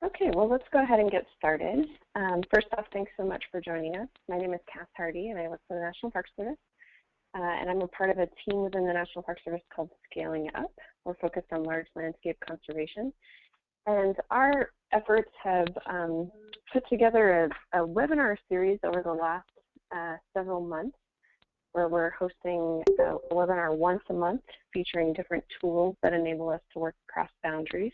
Okay, well, let's go ahead and get started. First off, thanks so much for joining us. My name is Cass Hardy, and I work for the National Park Service. And I'm a part of a team within the National Park Service called Scaling Up. We're focused on large landscape conservation. And our efforts have put together a webinar series over the last several months, where we're hosting a webinar once a month featuring different tools that enable us to work across boundaries.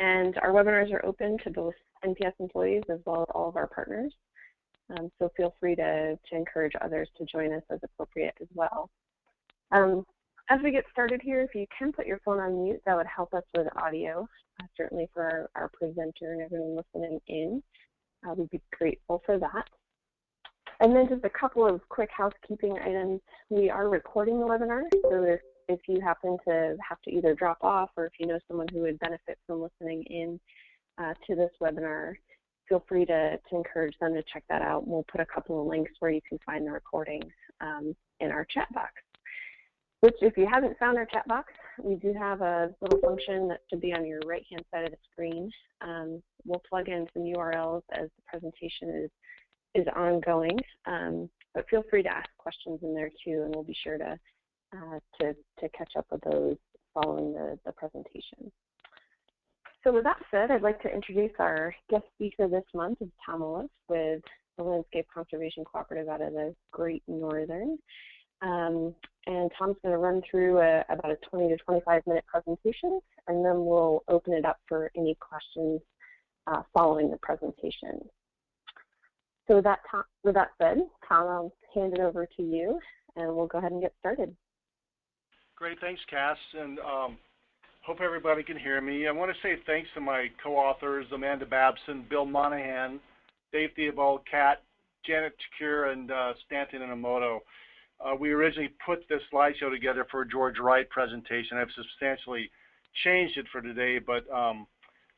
And our webinars are open to both NPS employees as well as all of our partners. So feel free to encourage others to join us as appropriate as well. As we get started here, if you can put your phone on mute, that would help us with audio, certainly for our presenter and everyone listening in. We'd be grateful for that. And then just a couple of quick housekeeping items. We are recording the webinar, so if you happen to have to either drop off or if you know someone who would benefit from listening in to this webinar, feel free to encourage them to check that out. We'll put a couple of links where you can find the recording in our chat box. Which, if you haven't found our chat box, we do have a little function that should be on your right-hand side of the screen. We'll plug in some URLs as the presentation is ongoing, but feel free to ask questions in there too, and we'll be sure to catch up with those following the presentation. So with that said, I'd like to introduce our guest speaker this month, is Tom Olliff with the Landscape Conservation Cooperative out of the Great Northern. And Tom's going to run through about a 20 to 25 minute presentation, and then we'll open it up for any questions following the presentation. So with that said, Tom, I'll hand it over to you, and we'll go ahead and get started. Great, thanks, Cass, and hope everybody can hear me. I want to say thanks to my co-authors, Amanda Babson, Bill Monahan, Dave Theobald, Kat, Janet Chakir, and Stanton Inamoto. We originally put this slideshow together for a George Wright presentation. I've substantially changed it for today, but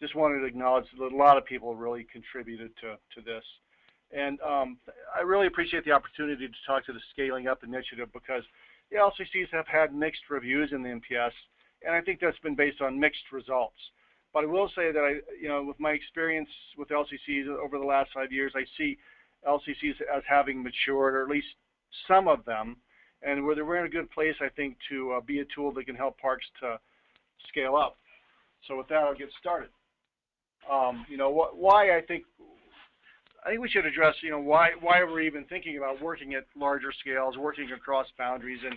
just wanted to acknowledge that a lot of people really contributed to this. And I really appreciate the opportunity to talk to the Scaling Up initiative, because the LCCs have had mixed reviews in the NPS, and I think that's been based on mixed results. But I will say that with my experience with LCCs over the last 5 years, I see LCCs as having matured, or at least some of them, and whether we're in a good place, I think, to be a tool that can help parks to scale up. So with that, I'll get started. Why I think we should address, why we're even thinking about working at larger scales, working across boundaries, and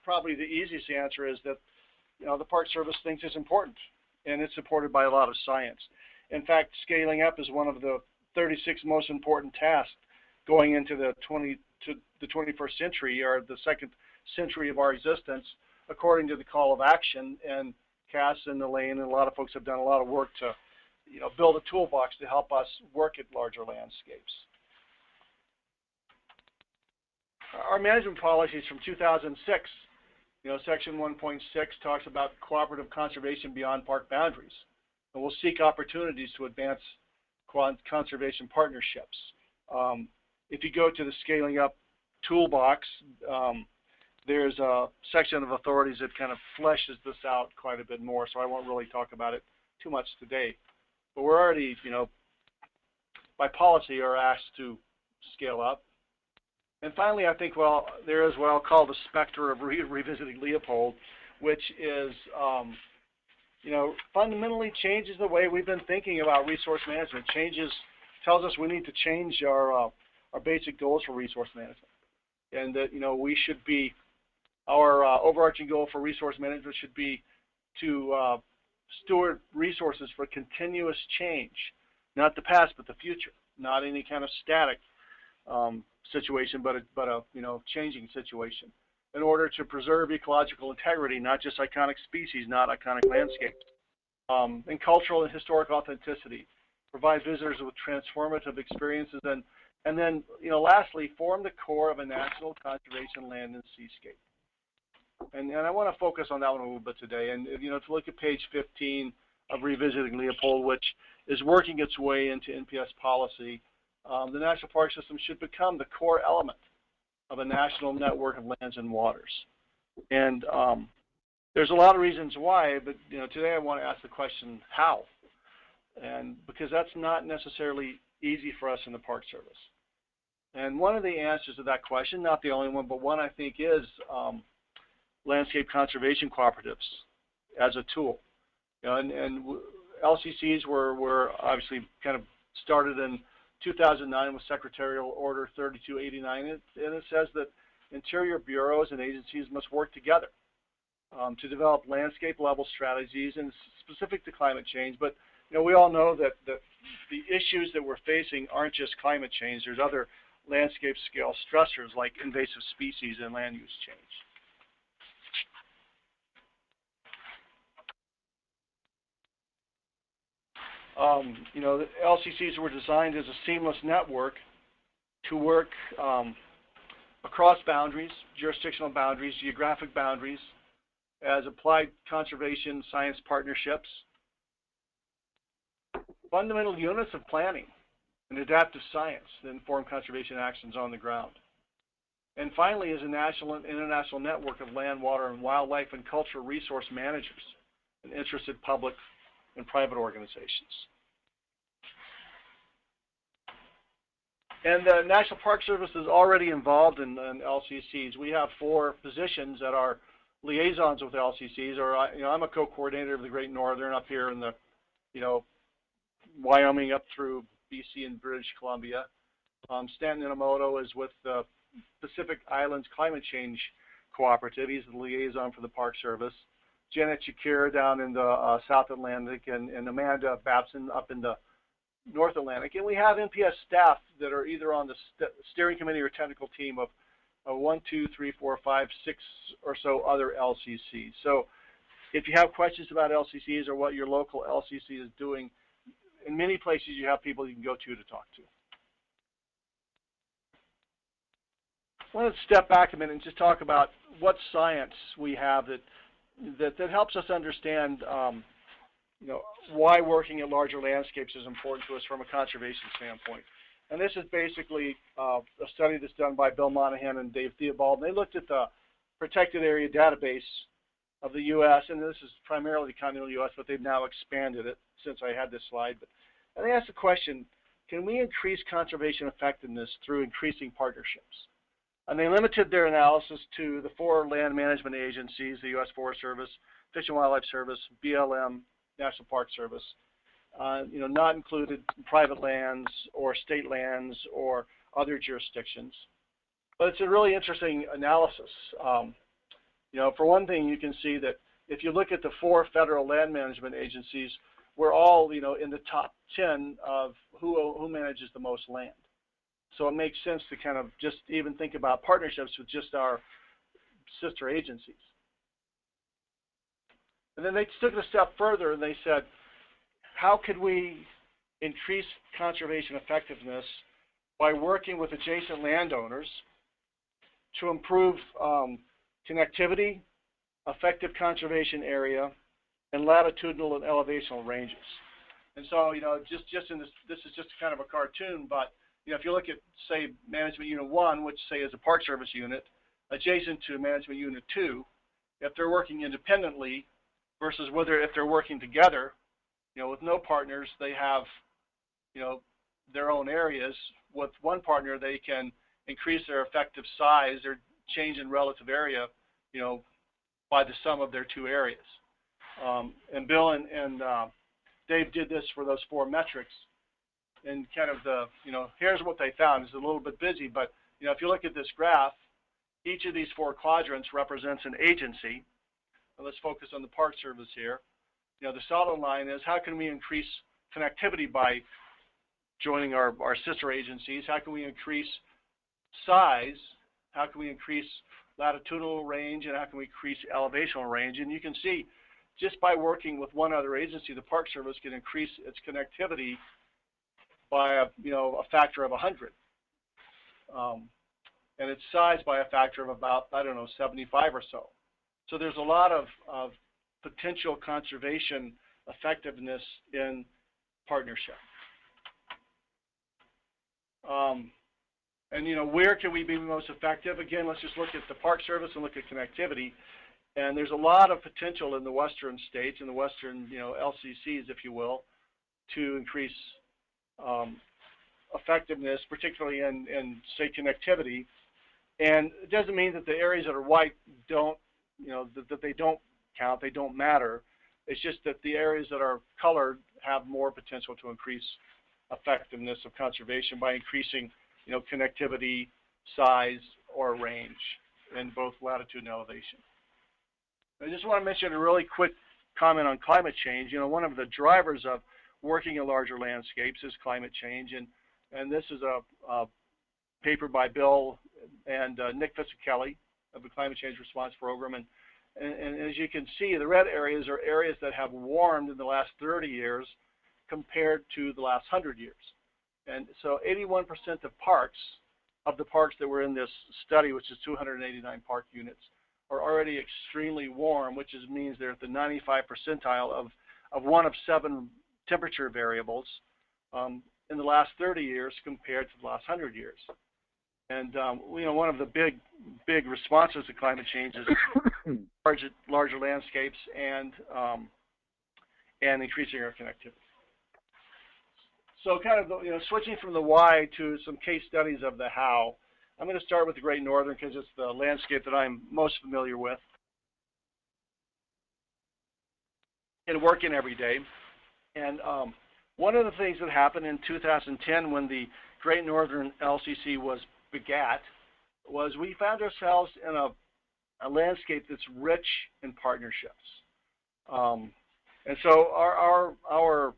probably the easiest answer is that the Park Service thinks it's important, and it's supported by a lot of science. In fact, scaling up is one of the 36 most important tasks going into the 21st century, or the second century of our existence, according to the call of action. And Cass and Elaine and a lot of folks have done a lot of work to build a toolbox to help us work at larger landscapes. Our management policies from 2006, Section 1.6 talks about cooperative conservation beyond park boundaries, and we'll seek opportunities to advance conservation partnerships. If you go to the Scaling Up toolbox, there's a section of authorities that kind of fleshes this out quite a bit more, so I won't really talk about it too much today. But we're already, by policy, are asked to scale up. And finally, I think, there is what I'll call the specter of revisiting Leopold, which is, fundamentally changes the way we've been thinking about resource management. Tells us we need to change our basic goals for resource management, and that we should be, our overarching goal for resource management should be to steward resources for continuous change, not the past but the future, not any kind of static situation, but a changing situation, in order to preserve ecological integrity, not just iconic species, not iconic landscapes, and cultural and historic authenticity, provide visitors with transformative experiences, and then lastly, form the core of a national conservation land and seascape. And I want to focus on that one a little bit today. And to look at page 15 of Revisiting Leopold, which is working its way into NPS policy, the National Park System should become the core element of a national network of lands and waters. And there's a lot of reasons why, but today I want to ask the question, how? and because that's not necessarily easy for us in the Park Service. And one of the answers to that question, not the only one, but one I think is landscape conservation cooperatives as a tool. You know, and LCCs were obviously kind of started in 2009 with Secretarial Order 3289, and it says that interior bureaus and agencies must work together to develop landscape-level strategies and specific to climate change. But you know, we all know that the issues that we're facing aren't just climate change. There's other landscape-scale stressors like invasive species and land use change. You know, the LCCs were designed as a seamless network to work across boundaries, jurisdictional boundaries, geographic boundaries, as applied conservation science partnerships, fundamental units of planning and adaptive science that inform conservation actions on the ground. And finally, as a national and international network of land, water, and wildlife and cultural resource managers and interested public and private organizations. And the National Park Service is already involved in LCCs. We have 4 positions that are liaisons with LCCs, or you know, I'm a co-coordinator of the Great Northern up here in the, you know, Wyoming up through BC and British Columbia. Stanton Inamoto is with the Pacific Islands Climate Change Cooperative. He's the liaison for the Park Service. Janet Shakir down in the South Atlantic, and Amanda Babson up in the North Atlantic. And we have NPS staff that are either on the steering committee or technical team of 1, 2, 3, 4, 5, 6 or so other LCCs. So if you have questions about LCCs or what your local LCC is doing, in many places you have people you can go to talk to. I want to step back a minute and just talk about what science we have that helps us understand you know, why working in larger landscapes is important to us from a conservation standpoint. And this is basically a study that's done by Bill Monahan and Dave Theobald. They looked at the protected area database of the U.S., and this is primarily the continental U.S., but they've now expanded it since I had this slide. And they asked the question, can we increase conservation effectiveness through increasing partnerships? And they limited their analysis to the 4 land management agencies, the U.S. Forest Service, Fish and Wildlife Service, BLM, National Park Service, you know, not included private lands or state lands or other jurisdictions. But it's a really interesting analysis. You know, for one thing, you can see that if you look at the 4 federal land management agencies, we're all, you know, in the top 10 of who manages the most land. So it makes sense to kind of just even think about partnerships with just our sister agencies. And then they took it a step further and they said, how could we increase conservation effectiveness by working with adjacent landowners to improve connectivity, effective conservation area, and latitudinal and elevational ranges? And so, you know, just in this is just kind of a cartoon, but you know, if you look at, say, Management Unit 1, which, say, is a Park Service unit, adjacent to Management Unit 2, if they're working independently versus whether if they're working together, you know, with no partners, they have, you know, their own areas. With one partner, they can increase their effective size, their change in relative area, you know, by the sum of their 2 areas. And Bill and Dave did this for those 4 metrics. And kind of the, you know, here's what they found. It's a little bit busy, but, you know, if you look at this graph, each of these 4 quadrants represents an agency. And let's focus on the Park Service here. You know, the solid line is how can we increase connectivity by joining our sister agencies? How can we increase size? How can we increase latitudinal range? And how can we increase elevational range? And you can see, just by working with one other agency, the Park Service can increase its connectivity by a factor of 100, and its size by a factor of about, I don't know, 75 or so. So there's a lot of potential conservation effectiveness in partnership. And you know, where can we be most effective? Again, let's just look at the Park Service and look at connectivity. And there's a lot of potential in the western states, in the western, you know, LCCs, if you will. to increase effectiveness, particularly in say connectivity. And it doesn't mean that the areas that are white don't, that they don't count, they don't matter. It's just that the areas that are colored have more potential to increase effectiveness of conservation by increasing, connectivity, size, or range in both latitude and elevation. I just want to mention a really quick comment on climate change. One of the drivers of working in larger landscapes is climate change, and this is a paper by Bill and Nick Fisickelli of the Climate Change Response Program, and as you can see, the red areas are areas that have warmed in the last 30 years compared to the last 100 years. And so 81% of the parks that were in this study, which is 289 park units, are already extremely warm, which means they're at the 95th percentile of one of 7 temperature variables in the last 30 years compared to the last 100 years. And one of the big responses to climate change is larger landscapes and increasing our connectivity. So kind of switching from the why to some case studies of the how. I'm going to start with the Great Northern because it's the landscape that I'm most familiar with and work in every day. And one of the things that happened in 2010 when the Great Northern LCC was begat was we found ourselves in a landscape that's rich in partnerships. And so our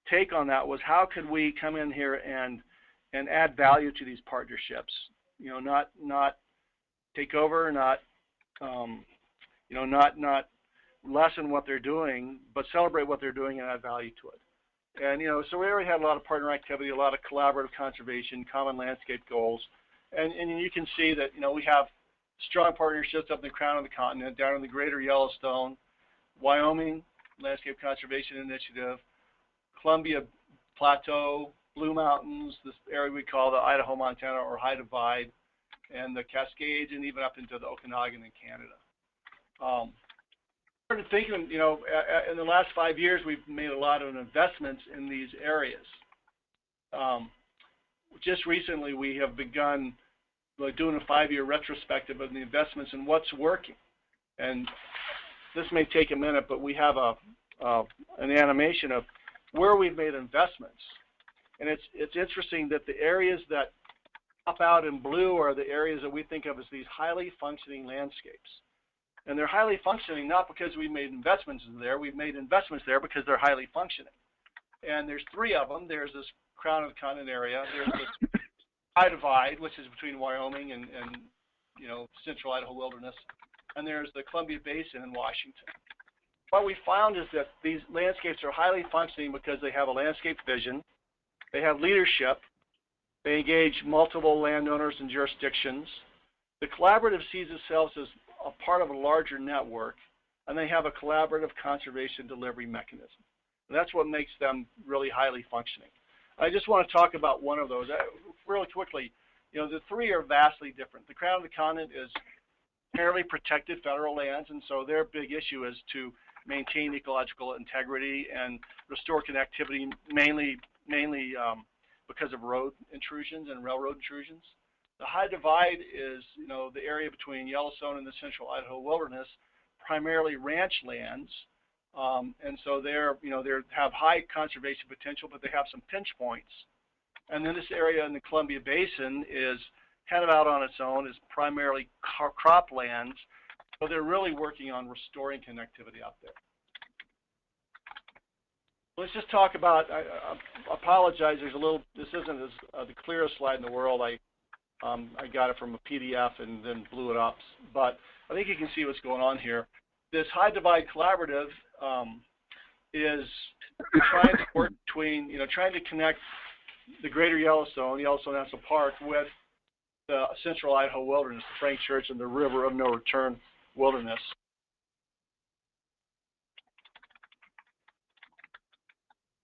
take on that was how could we come in here and add value to these partnerships, not take over, not lessen what they're doing, but celebrate what they're doing and add value to it. And so we already had a lot of partner activity, a lot of collaborative conservation, common landscape goals, and you can see that we have strong partnerships up in the crown of the continent, down in the Greater Yellowstone, Wyoming Landscape Conservation Initiative, Columbia Plateau, Blue Mountains, this area we call the Idaho-Montana or High Divide, and the Cascades, and even up into the Okanagan in Canada. Started thinking, in the last 5 years, we've made a lot of investments in these areas. Just recently, we have begun doing a 5-year retrospective of the investments and what's working. And this may take a minute, but we have an animation of where we've made investments. And it's interesting that the areas that pop out in blue are the areas that we think of as these highly functioning landscapes. And they're highly functioning not because we made investments there. We've made investments there because they're highly functioning. And there's 3 of them. There's this crown of the continent area. There's this High Divide, which is between Wyoming and central Idaho wilderness. And there's the Columbia Basin in Washington. What we found is that these landscapes are highly functioning because they have a landscape vision, they have leadership, they engage multiple landowners and jurisdictions. The collaborative sees itself as a part of a larger network, and they have a collaborative conservation delivery mechanism. And that's what makes them really highly functioning. I just want to talk about one of those really quickly. The 3 are vastly different. The crown of the continent is fairly protected federal lands, and so their big issue is to maintain ecological integrity and restore connectivity, mainly because of road intrusions and railroad intrusions. The High Divide is, the area between Yellowstone and the central Idaho wilderness, primarily ranch lands, and so they have high conservation potential, but they have some pinch points. And then this area in the Columbia Basin is kind of out on its own, is primarily crop lands, so they're really working on restoring connectivity out there. Let's just talk about, I apologize, this isn't the clearest slide in the world. I got it from a PDF and then blew it up, but I think you can see what's going on here. This High Divide Collaborative is trying to work between, trying to connect the Greater Yellowstone National Park with the central Idaho wilderness, the Frank Church and the River of No Return wilderness.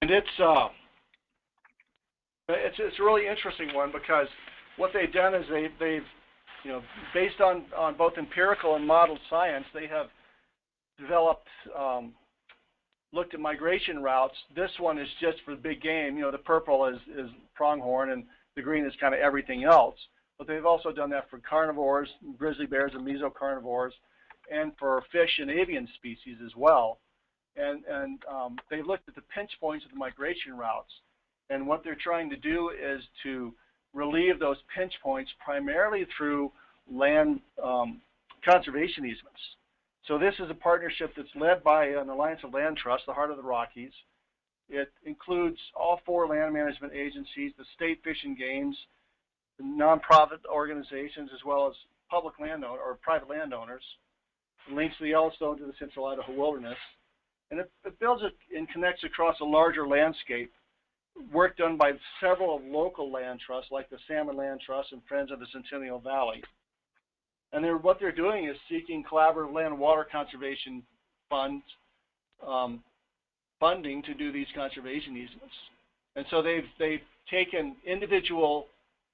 And it's a really interesting one because what they've done is they've based on both empirical and modeled science, they have developed looked at migration routes. This one is just for the big game. You know, the purple is pronghorn, and the green is kind of everything else. But they've also done that for carnivores, grizzly bears and mesocarnivores, and for fish and avian species as well. And they looked at the pinch points of the migration routes. And what they're trying to do is to relieve those pinch points primarily through land conservation easements. So this is a partnership that's led by an Alliance of Land Trusts, the Heart of the Rockies. It includes all 4 land management agencies, the state fish and games, the nonprofit organizations, as well as public landowner or private landowners. It links the Yellowstone to the Central Idaho Wilderness. And it builds and connects across a larger landscape. Work done by several local land trusts, like the Salmon Land Trust and Friends of the Centennial Valley. And what they're doing is seeking collaborative land and water conservation funds, funding to do these conservation easements. And so they've taken individual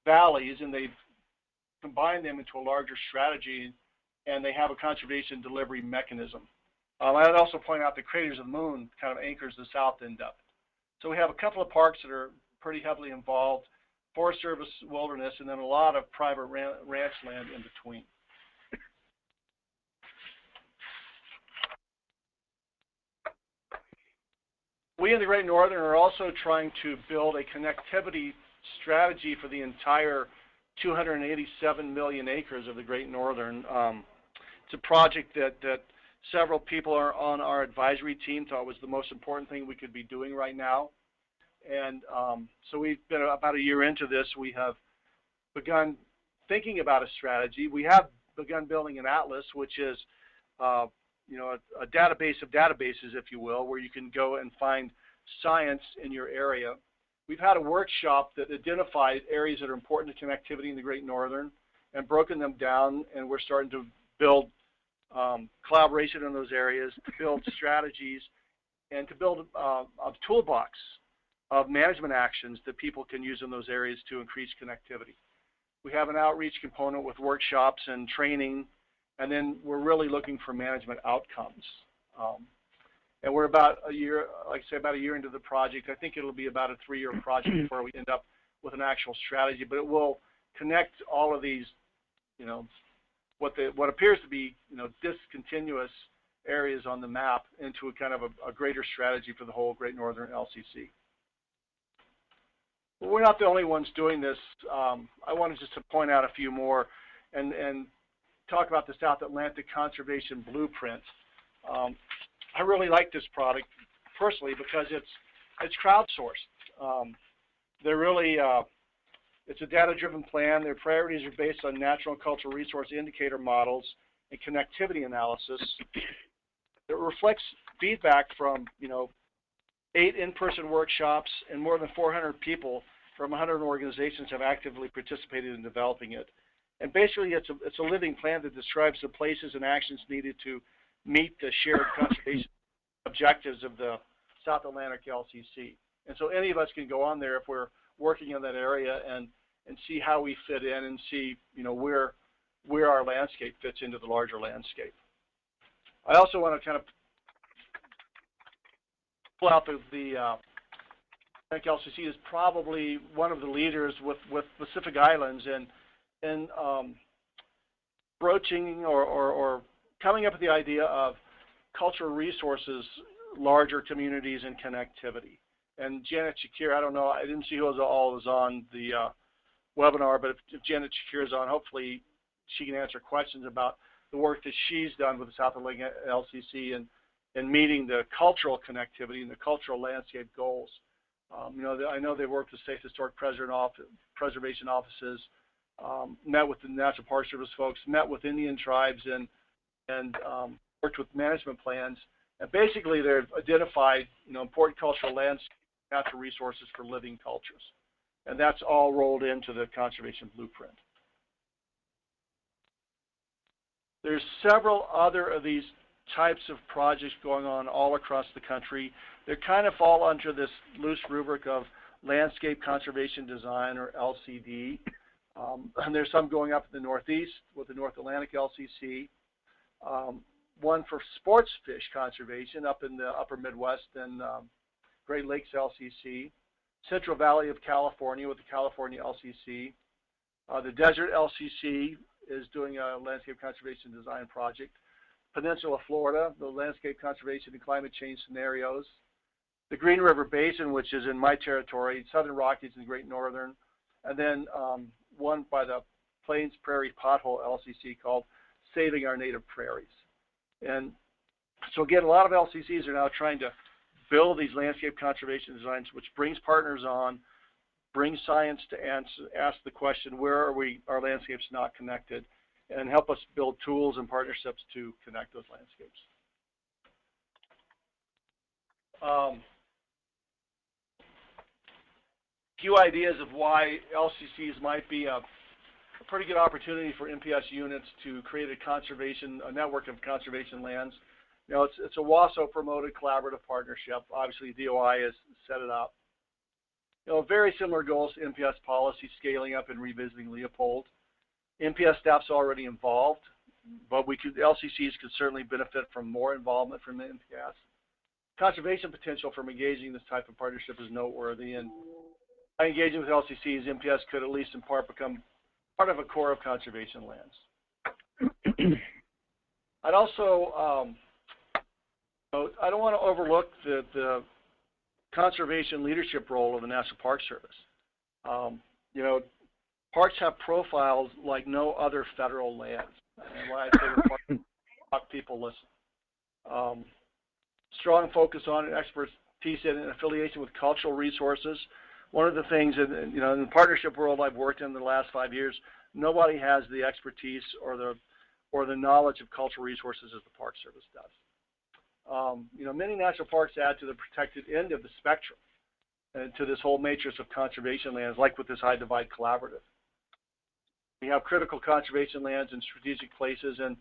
valleys and they've combined them into a larger strategy, and they have a conservation delivery mechanism. I'd also point out the Craters of the Moon kind of anchors the south end up. So we have a couple of parks that are pretty heavily involved, Forest Service wilderness, and then a lot of private ranch land in between. We in the Great Northern are also trying to build a connectivity strategy for the entire 287 million acres of the Great Northern. It's a project that several people are on our advisory team thought was the most important thing we could be doing right now. And so we've been about a year into this. We have begun thinking about a strategy. We have begun building an atlas, which is you know, a database of databases, if you will, where you can go and find science in your area. We've had a workshop that identified areas that are important to connectivity in the Great Northern and broken them down, and we're starting to build collaboration in those areas, to build strategies, and to build a toolbox of management actions that people can use in those areas to increase connectivity. We have an outreach component with workshops and training, and then we're really looking for management outcomes. And we're about a year, like I say, about a year into the project. I think it'll be about a 3-year project before we end up with an actual strategy, but it will connect all of these, you know, what appears to be, you know, discontinuous areas on the map into a kind of a greater strategy for the whole Great Northern LCC. But we're not the only ones doing this. I wanted just to point out a few more and talk about the South Atlantic Conservation Blueprint. I really like this product personally because it's crowdsourced. They're really it's a data-driven plan. Their priorities are based on natural and cultural resource indicator models and connectivity analysis. It reflects feedback from, you know, 8 in-person workshops, and more than 400 people from 100 organizations have actively participated in developing it. And basically, it's a living plan that describes the places and actions needed to meet the shared conservation objectives of the South Atlantic LCC. And so any of us can go on there if we're working in that area and see how we fit in and see, you know, where our landscape fits into the larger landscape. I also want to kind of pull out the LCC is probably one of the leaders with Pacific Islands in broaching or coming up with the idea of cultural resources, larger communities, and connectivity. And Janet Shakir, I don't know, I didn't see who all was on the webinar, but if Janet Shakir is on, hopefully she can answer questions about the work that she's done with the South Atlantic LCC and meeting the cultural connectivity and the cultural landscape goals. You know, I know they worked with state historic preservation offices, met with the National Park Service folks, met with Indian tribes, and worked with management plans. And basically, they've identified, you know, important cultural landscape, natural resources for living cultures. And that's all rolled into the conservation blueprint. There's several other of these types of projects going on all across the country. They kind of fall under this loose rubric of landscape conservation design, or LCD. And there's some going up in the Northeast with the North Atlantic LCC. one for sports fish conservation up in the upper Midwest and Great Lakes LCC, Central Valley of California with the California LCC. The Desert LCC is doing a landscape conservation design project. Peninsula Florida, the landscape conservation and climate change scenarios. The Green River Basin, which is in my territory, Southern Rockies and Great Northern. And then one by the Plains Prairie Pothole LCC called Saving Our Native Prairies. And so again, a lot of LCCs are now trying to build these landscape conservation designs, which brings partners on, brings science to ask the question, where are our landscapes not connected, and help us build tools and partnerships to connect those landscapes. Few ideas of why LCCs might be a pretty good opportunity for NPS units to create a network of conservation lands. You know, it's a WASO promoted collaborative partnership. Obviously, DOI has set it up. You know, very similar goals to NPS policy, scaling up and revisiting Leopold. NPS staff's already involved, but LCCs could certainly benefit from more involvement from the NPS. Conservation potential from engaging this type of partnership is noteworthy, and by engaging with LCCs, NPS could at least in part become part of a core of conservation lands. I'd also, I don't want to overlook the conservation leadership role of the National Park Service. You know, parks have profiles like no other federal lands. And when I say the park, people listen. Strong focus on and expertise and affiliation with cultural resources. One of the things, in the partnership world I've worked in the last 5 years, nobody has the expertise or the knowledge of cultural resources as the Park Service does. You know, many national parks add to the protected end of the spectrum and to this whole matrix of conservation lands, like with this High Divide Collaborative. We have critical conservation lands in strategic places, and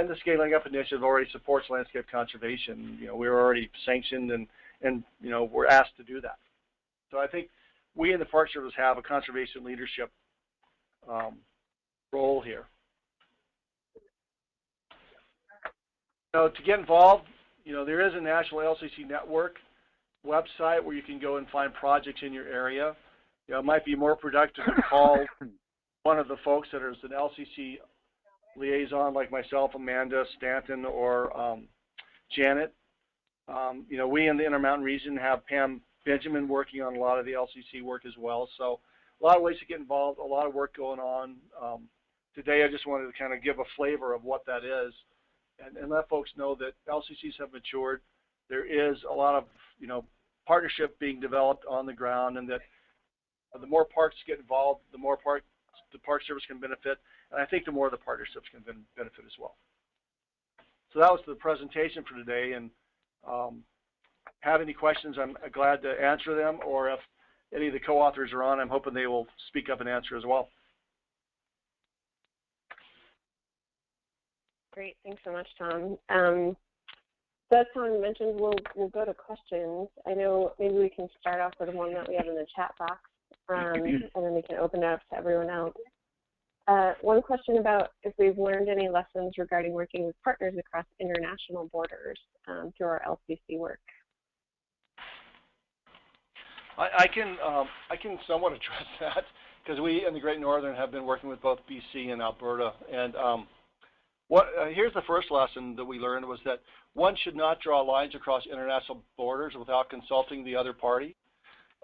the Scaling Up Initiative already supports landscape conservation. You know, we're already sanctioned and you know, we're asked to do that. So I think we in the Park Service have a conservation leadership role here. So to get involved, you know, there is a national LCC network website where you can go and find projects in your area. You know, it might be more productive to call one of the folks that is an LCC liaison like myself, Amanda, Stanton, or Janet. You know, we in the Intermountain region have Pam Benjamin working on a lot of the LCC work as well. So a lot of ways to get involved, a lot of work going on. Today I just wanted to kind of give a flavor of what that is and let folks know that LCCs have matured. There is a lot of, you know, partnership being developed on the ground, and that the more parks get involved, the more the Park Service can benefit, and I think the more the partnerships can benefit as well. So that was the presentation for today, and have any questions, I'm glad to answer them, or if any of the co-authors are on, I'm hoping they will speak up and answer as well. Great, thanks so much, Tom. So as Tom mentioned, we'll go to questions. I know maybe we can start off with one that we have in the chat box, and then we can open it up to everyone else. One question about if we've learned any lessons regarding working with partners across international borders through our LCC work. I can somewhat address that, because we in the Great Northern have been working with both BC and Alberta. And here's the first lesson that we learned was that one should not draw lines across international borders without consulting the other party.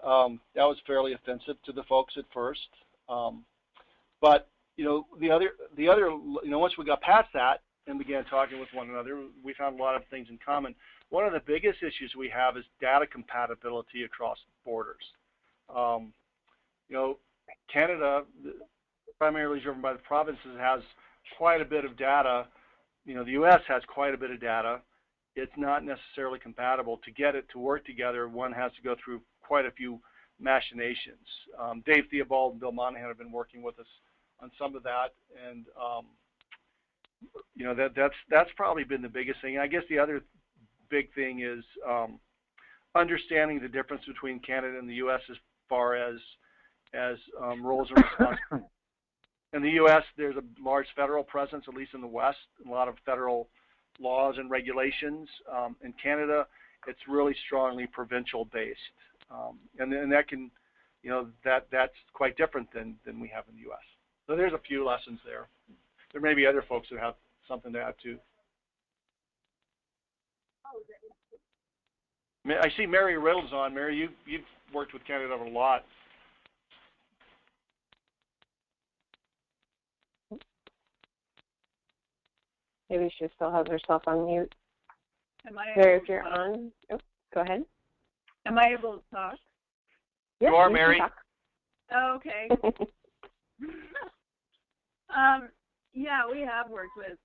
That was fairly offensive to the folks at first. But you know, the other, you know, once we got past that and began talking with one another, we found a lot of things in common. One of the biggest issues we have is data compatibility across borders. You know, Canada, primarily driven by the provinces, has quite a bit of data. You know, the U.S. has quite a bit of data. It's not necessarily compatible. To get it to work together, one has to go through quite a few machinations. Dave Theobald and Bill Monahan have been working with us on some of that, and you know, that's probably been the biggest thing. I guess the other big thing is understanding the difference between Canada and the U.S. as far as roles and responsibilities. In the U.S., there's a large federal presence, at least in the West, a lot of federal laws and regulations. In Canada, it's really strongly provincial based, and that can, that's quite different than we have in the U.S. So there's a few lessons there. There may be other folks that have something to add too. I see Mary Riddle's on. Mary, you've worked with Canada a lot. Maybe she still has herself on mute. Mary, if you're on, go ahead. Am I able to talk? Yes, you are, Mary. Oh, okay. Yeah, we have worked with,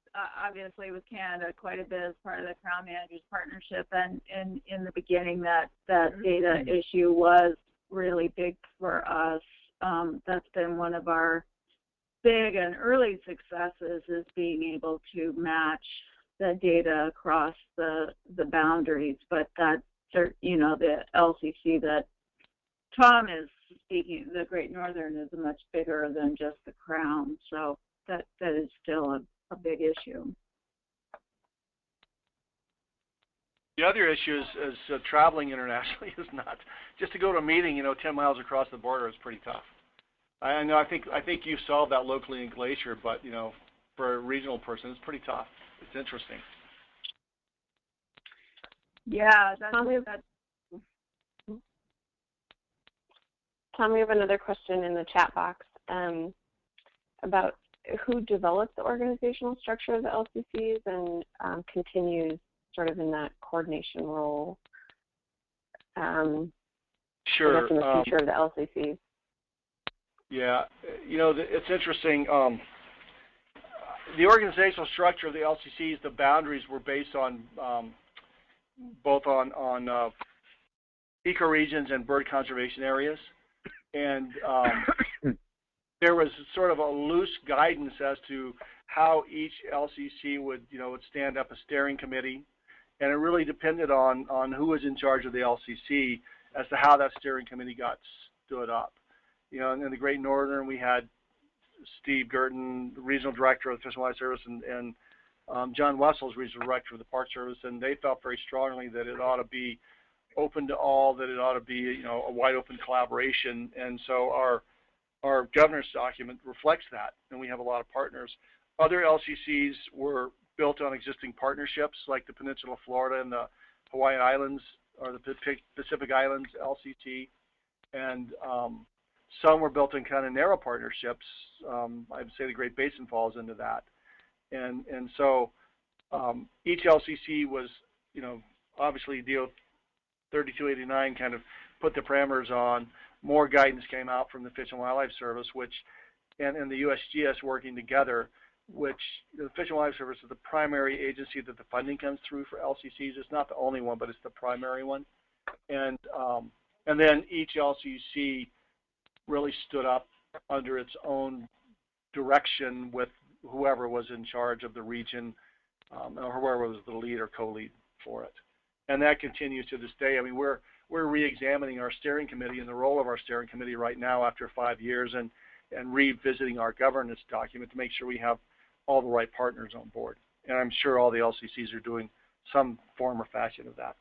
obviously, with Canada quite a bit as part of the Crown Managers Partnership, and in the beginning, that data issue was really big for us. That's been one of our big and early successes, is being able to match the data across the boundaries. But that, the LCC that Tom is speaking, the Great Northern, is much bigger than just the Crown. So that is still a big issue. The other issue is traveling internationally is not. Just to go to a meeting, 10 miles across the border is pretty tough. I know. I think you solved that locally in Glacier, but for a regional person, it's pretty tough. It's interesting. Yeah, Tom, we have another question in the chat box about who developed the organizational structure of the LCCs and continues sort of in that coordination role. Sure. I guess in the future of the LCCs. Yeah, it's interesting. The organizational structure of the LCCs, the boundaries were based on both on ecoregions and bird conservation areas, and there was sort of a loose guidance as to how each LCC would stand up a steering committee, and it really depended on who was in charge of the LCC as to how that steering committee got stood up. In the Great Northern, we had Steve Girton, the regional director of the Fish and Wildlife Service, and John Wessels, regional director of the Park Service, and they felt very strongly that it ought to be open to all, that it ought to be a wide open collaboration. And so our governor's document reflects that, and we have a lot of partners. Other LCCs were built on existing partnerships, like the Peninsula of Florida and the Hawaiian Islands, or the Pacific Islands LCC, and some were built in kind of narrow partnerships. I'd say the Great Basin falls into that. And so each LCC was, obviously DO 3289 kind of put the parameters on. More guidance came out from the Fish and Wildlife Service, and the USGS working together, which the Fish and Wildlife Service is the primary agency that the funding comes through for LCCs. It's not the only one, but it's the primary one. And then each LCC really stood up under its own direction with whoever was in charge of the region, or whoever was the lead or co-lead for it. And that continues to this day. I mean, we're re-examining our steering committee and the role of our steering committee right now after 5 years, and revisiting our governance document to make sure we have all the right partners on board. And I'm sure all the LCCs are doing some form or fashion of that.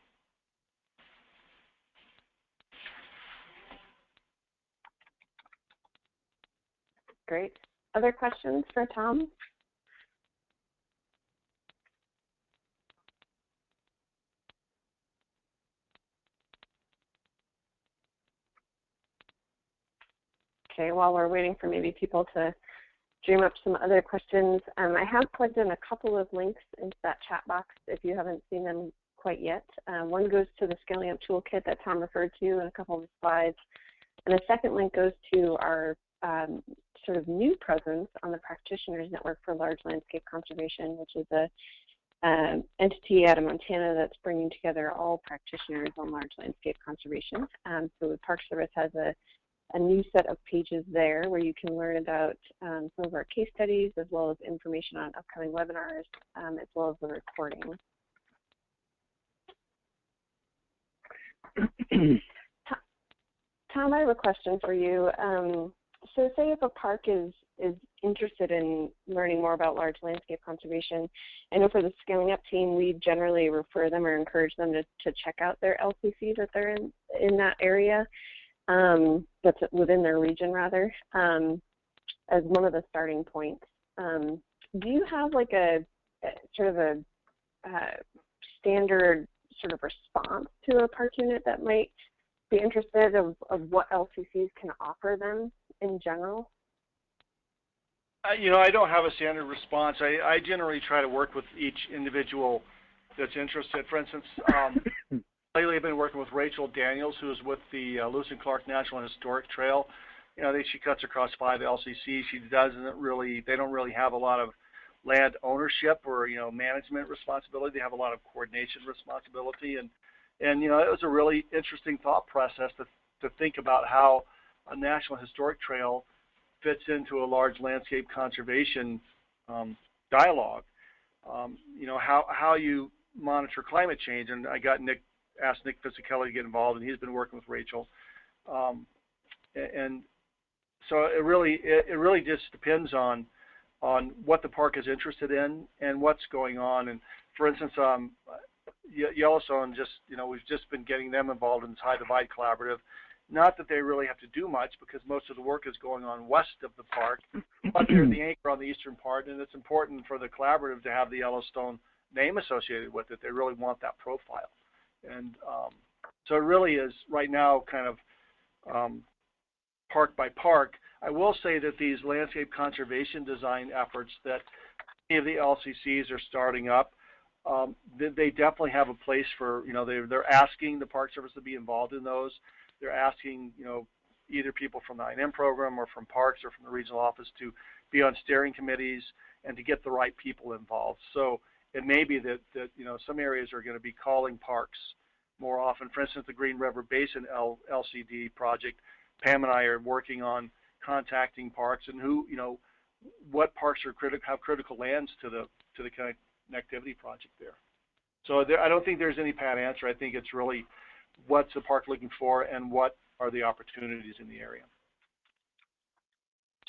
Great. Other questions for Tom? Okay, while we're waiting for maybe people to dream up some other questions, I have plugged in a couple of links into that chat box if you haven't seen them quite yet. One goes to the Scaling Up Toolkit that Tom referred to in a couple of the slides, and the second link goes to our sort of new presence on the Practitioners Network for Large Landscape Conservation, which is a entity out of Montana that's bringing together all practitioners on large landscape conservation. So the Park Service has a new set of pages there where you can learn about some of our case studies, as well as information on upcoming webinars, as well as the recording. Tom, I have a question for you. So say if a park is is interested in learning more about large landscape conservation, I know for the Scaling Up team, we generally refer them or encourage them to check out their LCCs that they're in that area, that's within their region rather, as one of the starting points. Do you have like a sort of a standard sort of response to a park unit that might be interested of what LCCs can offer them in general? You know, I don't have a standard response. I generally try to work with each individual that's interested. For instance, lately I've been working with Rachel Daniels, who is with the Lewis and Clark National Historic Trail. You know, she cuts across 5 LCCs. They don't really have a lot of land ownership or, you know, management responsibility. They have a lot of coordination responsibility. And you know, it was a really interesting thought process to think about how a National Historic Trail fits into a large landscape conservation dialogue. You know, how you monitor climate change. And I asked Nick Fisichella to get involved, and he's been working with Rachel. And so it really just depends on what the park is interested in and what's going on. And for instance, Yellowstone, we've just been getting them involved in this High Divide Collaborative. Not that they really have to do much because most of the work is going on west of the park, but they're the anchor on the eastern part, and it's important for the collaborative to have the Yellowstone name associated with it. They really want that profile. And so it really is right now kind of park by park. I will say that these landscape conservation design efforts that many of the LCCs are starting up, they definitely have a place for, you know, they're asking the Park Service to be involved in those. They're asking, you know, either people from the I&M program or from Parks or from the regional office to be on steering committees and to get the right people involved. So it may be that you know, some areas are going to be calling parks more often. For instance, the Green River Basin LCD project, Pam and I are working on contacting parks and who, you know, what parks are have critical lands to the connectivity project there. So I don't think there's any pat answer. I think it's really what's the park looking for and what are the opportunities in the area.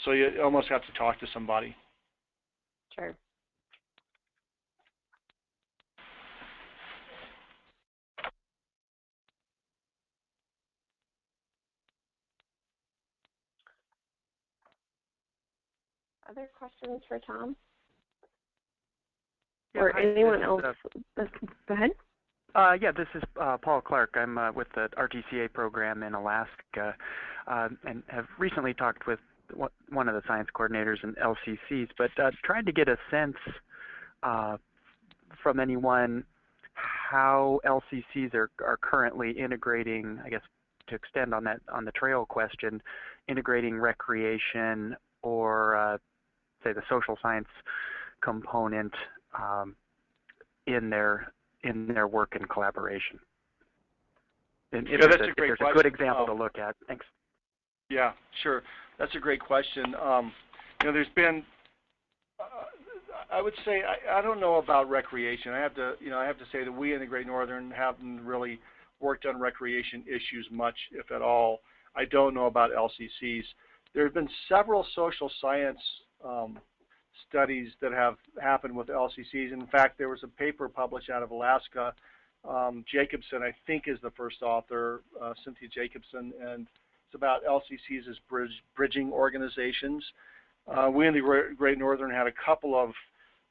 So you almost have to talk to somebody. Sure. Other questions for Tom? Yeah, or anyone else? Go ahead. Yeah, this is Paul Clark. I'm with the RTCA program in Alaska and have recently talked with one of the science coordinators in LCCs, but tried to get a sense from anyone how LCCs are currently integrating, I guess, to extend on the trail question, integrating recreation or say the social science component in their work and collaboration. And if that's there's a great question. A good example to look at. Thanks. Yeah, sure. That's a great question. You know, there's been, I would say, I don't know about recreation. I have to say that we in the Great Northern haven't really worked on recreation issues much, if at all. I don't know about LCCs. There have been several social science studies that have happened with LCCs. In fact, there was a paper published out of Alaska. Jacobson, I think, is the first author, Cynthia Jacobson, and it's about LCCs as bridging organizations. We in the Great Northern had a couple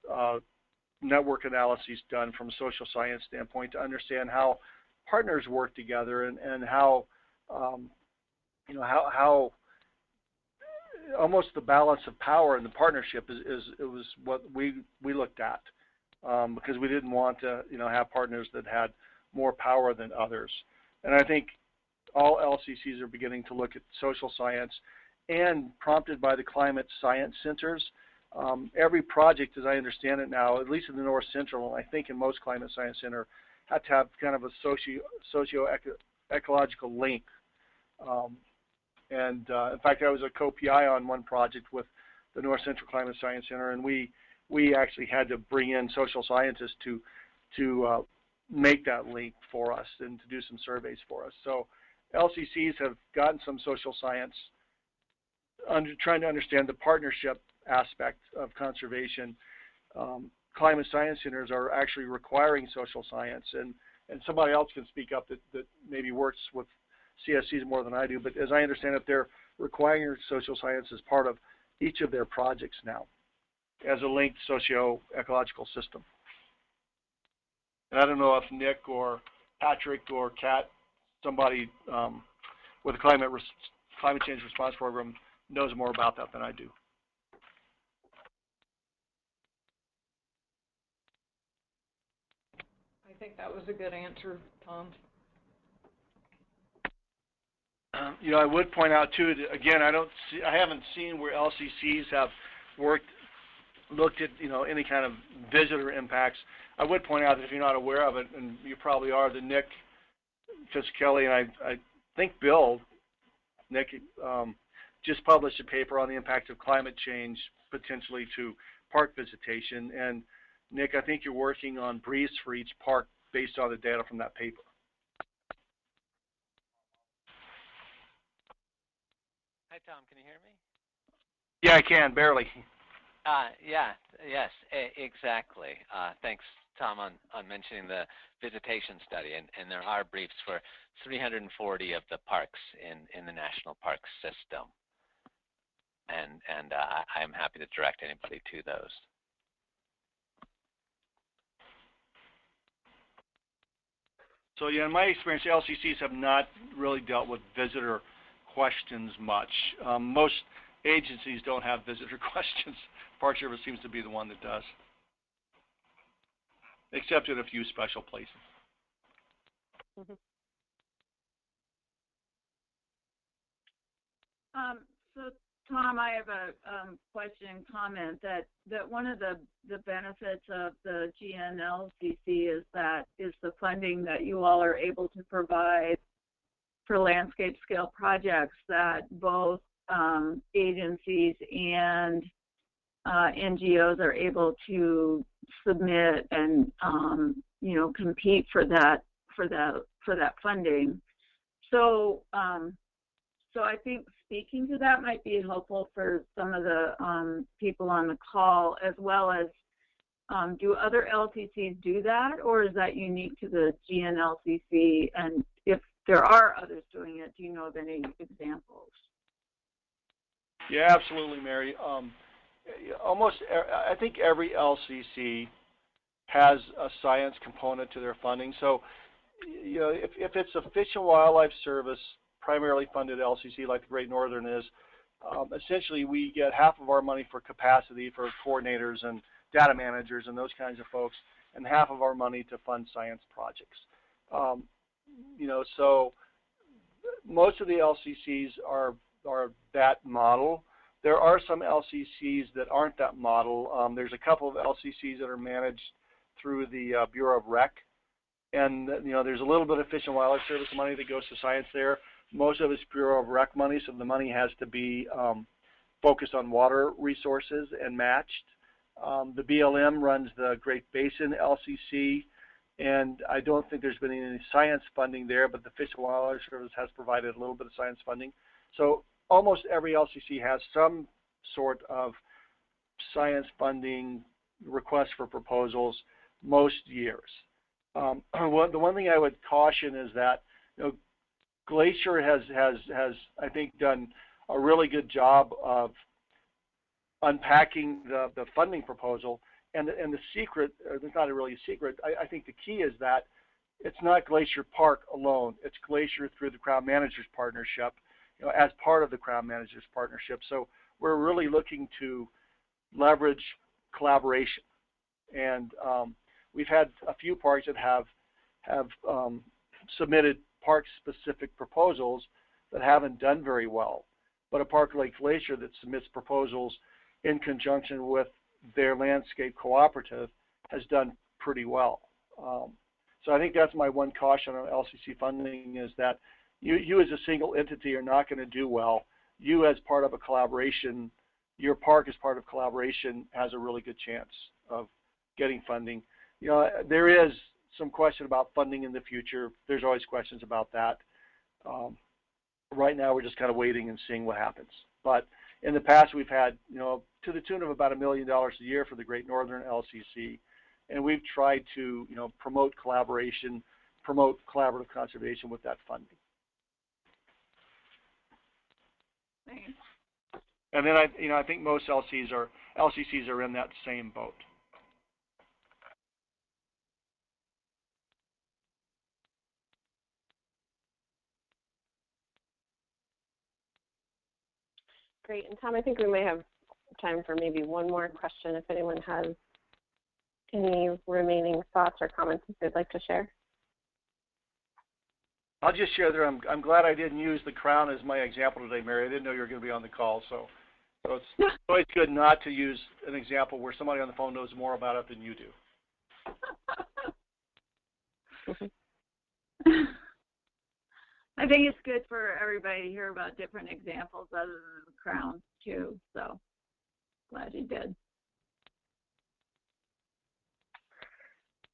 of network analyses done from a social science standpoint to understand how partners work together and how you know, how almost the balance of power in the partnership it was what we looked at, because we didn't want to, you know, have partners that had more power than others. And I think all LCCs are beginning to look at social science, and prompted by the climate science centers. Every project, as I understand it now, at least in the North Central, and I think in most climate science center, had to have kind of a socio-ecological link. In fact, I was a co-PI on one project with the North Central Climate Science Center, and we actually had to bring in social scientists to make that link for us and to do some surveys for us. So LCCs have gotten some social science trying to understand the partnership aspect of conservation. Climate science centers are actually requiring social science, and somebody else can speak up that maybe works with CSCs more than I do, but as I understand it, they're requiring social science as part of each of their projects now as a linked socio-ecological system. And I don't know if Nick or Patrick or Kat, somebody with a climate change response program knows more about that than I do. I think that was a good answer, Tom. You know, I would point out too, again, I haven't seen where LCCs have looked at, you know, any kind of visitor impacts. I would point out that if you're not aware of it, and you probably are, that Nick Fitzkelly and I think Nick just published a paper on the impact of climate change potentially to park visitation. And Nick, I think you're working on briefs for each park based on the data from that paper. Hi, Tom. Can you hear me? Yeah, I can, barely. Yes, exactly. Thanks, Tom, on mentioning the visitation study. And there are briefs for 340 of the parks in the National Park System. And I'm happy to direct anybody to those. So yeah, in my experience, LCCs have not really dealt with visitor questions much. Most agencies don't have visitor questions. Park Service seems to be the one that does, except in a few special places. Mm-hmm. So Tom, I have a question and comment that one of the benefits of the GNLCC is the funding that you all are able to provide for landscape scale projects that both agencies and NGOs are able to submit and you know, compete for that funding. So so I think speaking to that might be helpful for some of the people on the call, as well as do other LCCs do that, or is that unique to the GNLCC? And if there are others doing it, do you know of any examples? Yeah, absolutely, Mary. I think every LCC has a science component to their funding. So, you know, if it's a Fish and Wildlife Service primarily funded LCC like the Great Northern is, essentially we get half of our money for capacity for coordinators and data managers and those kinds of folks, and half of our money to fund science projects. You know, so most of the LCCs are that model. There are some LCCs that aren't that model. There's a couple of LCCs that are managed through the Bureau of Rec, and you know, there's a little bit of Fish and Wildlife Service money that goes to science there. Most of it's Bureau of Rec money, so the money has to be focused on water resources and matched. The BLM runs the Great Basin LCC, and I don't think there's been any science funding there, but the Fish and Wildlife Service has provided a little bit of science funding. So almost every LCC has some sort of science funding request for proposals most years. The one thing I would caution is that, you know, Glacier has I think done a really good job of unpacking the funding proposal, and the secret, or it's not really a secret, I think the key is that it's not Glacier Park alone, it's Glacier through the Crown Managers Partnership, you know, as part of the Crown Managers Partnership. So we're really looking to leverage collaboration, and we've had a few parks that have submitted park-specific proposals that haven't done very well. But a park like Glacier that submits proposals in conjunction with their landscape cooperative has done pretty well. So I think that's my one caution on LCC funding, is that you as a single entity are not going to do well. You as part of a collaboration, your park as part of collaboration has a really good chance of getting funding. You know, there is some question about funding in the future. There's always questions about that. Right now we're just kind of waiting and seeing what happens. But In the past, we've had, to the tune of about $1 million a year for the Great Northern LCC, and we've tried to, promote collaboration, promote collaborative conservation with that funding. Thanks. And then I think most LCCs are in that same boat. Great. And Tom, I think we may have time for maybe one more question if anyone has any remaining thoughts or comments that they'd like to share. I'll just share that I'm glad I didn't use the crown as my example today, Mary. I didn't know you were going to be on the call, so it's always good not to use an example where somebody on the phone knows more about it than you do. I think it's good for everybody to hear about different examples other than the crown too. So glad you did.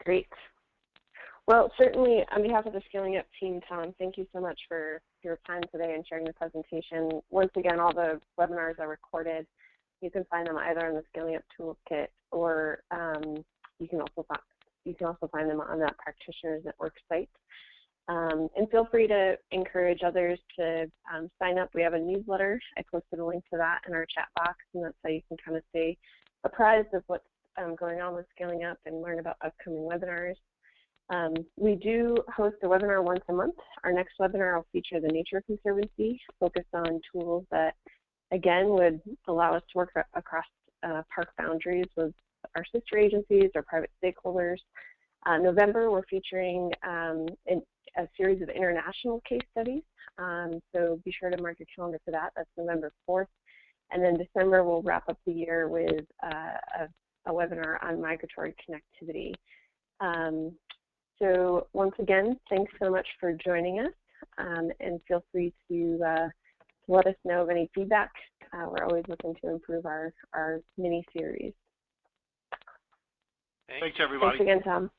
Great. Well, certainly on behalf of the Scaling Up team, Tom, thank you so much for your time today and sharing the presentation. Once again, all the webinars are recorded. You can find them either on the Scaling Up Toolkit or you can also find them on that Practitioners Network site. And feel free to encourage others to sign up. We have a newsletter. I posted a link to that in our chat box, and that's how you can kind of stay apprised of what's going on with Scaling Up and learn about upcoming webinars. We do host a webinar once a month. Our next webinar will feature the Nature Conservancy, focused on tools that, again, would allow us to work across park boundaries with our sister agencies or private stakeholders. November, we're featuring a series of international case studies, so be sure to mark your calendar for that. That's November 4th. And then December, we'll wrap up the year with a webinar on migratory connectivity. So once again, thanks so much for joining us, and feel free to let us know of any feedback. We're always looking to improve our mini-series. Thanks, everybody. Thanks again, Tom.